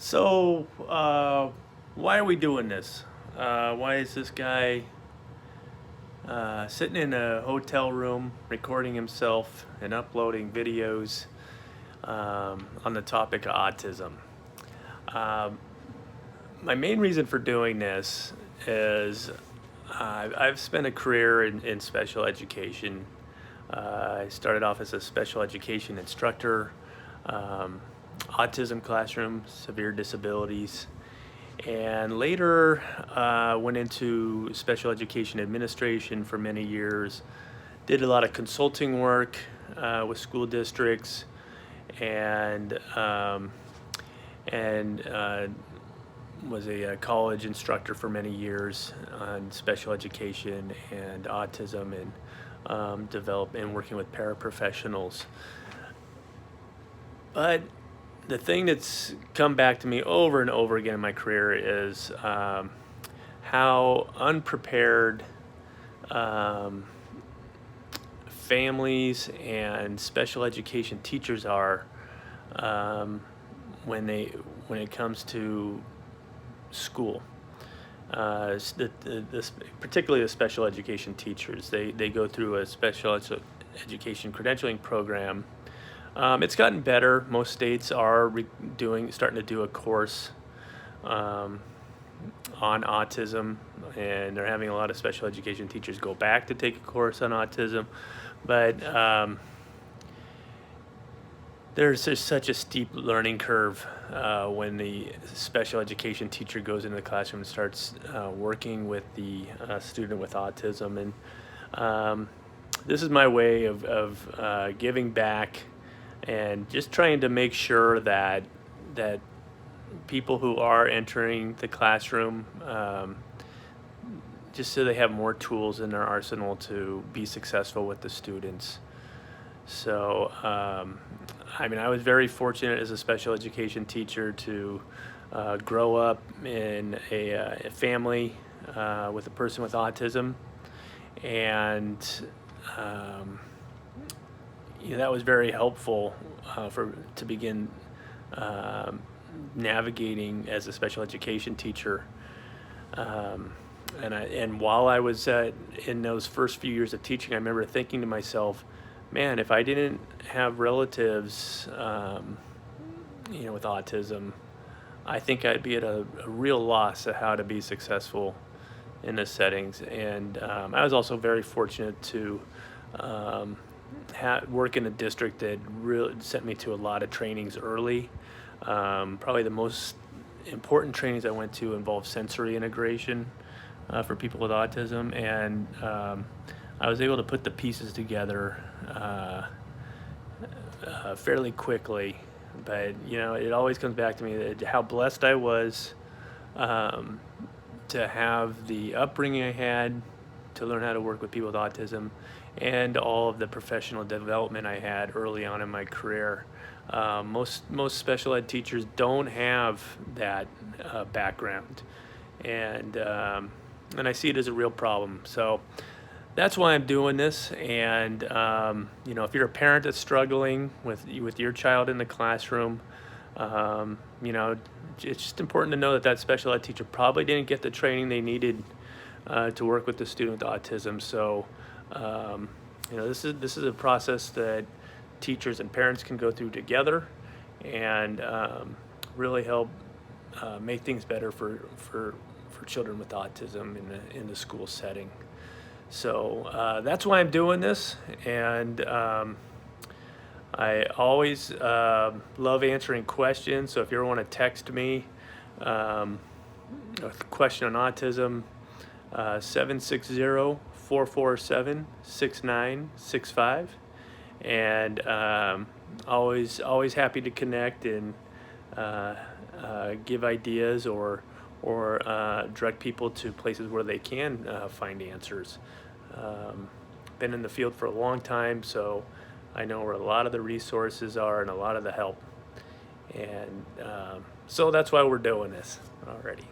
So, why are we doing this? Why is this guy sitting in a hotel room recording himself and uploading videos on the topic of autism? Um, my main reason for doing this is I've spent a career in special education. I started off as a special education instructor, um, autism classroom, severe disabilities, and later went into special education administration for many years. Did a lot of consulting work with school districts, and um, and was a college instructor for many years on special education and autism, and develop and working with paraprofessionals. But the thing that's come back to me over and over again in my career is how unprepared um, families and special education teachers are um, when it comes to school. Particularly the special education teachers, they go through a education credentialing program. It's gotten better. Most states are starting to do a course um, on autism, and they're having a lot of special education teachers go back to take a course on autism. But there's just such a steep learning curve when the special education teacher goes into the classroom and starts working with the student with autism. And this is my way of giving back and just trying to make sure that people who are entering the classroom, just so they have more tools in their arsenal to be successful with the students. So, I was very fortunate as a special education teacher to grow up in a family with a person with autism, and that was very helpful to begin navigating as a special education teacher. And while I was in those first few years of teaching, I remember thinking to myself, man, if I didn't have relatives, with autism, I think I'd be at a real loss of how to be successful in the settings. And I was also very fortunate to work in a district that really sent me to a lot of trainings early. Probably the most important trainings I went to involved sensory integration for people with autism, and I was able to put the pieces together fairly quickly. But it always comes back to me that how blessed I was to have the upbringing I had, to learn how to work with people with autism, and all of the professional development I had early on in my career. Most special ed teachers don't have that background, and I see it as a real problem. So that's why I'm doing this. And if you're a parent that's struggling with your child in the classroom, it's just important to know that special ed teacher probably didn't get the training they needed to work with the student with autism. So this is a process that teachers and parents can go through together, and really help make things better for children with autism in the school setting. So that's why I'm doing this, and I always love answering questions. So if you ever want to text me a question on autism, 760-447-6965, and always happy to connect and give ideas or direct people to places where they can find answers. Been in the field for a long time, so I know where a lot of the resources are and a lot of the help. And so that's why we're doing this already.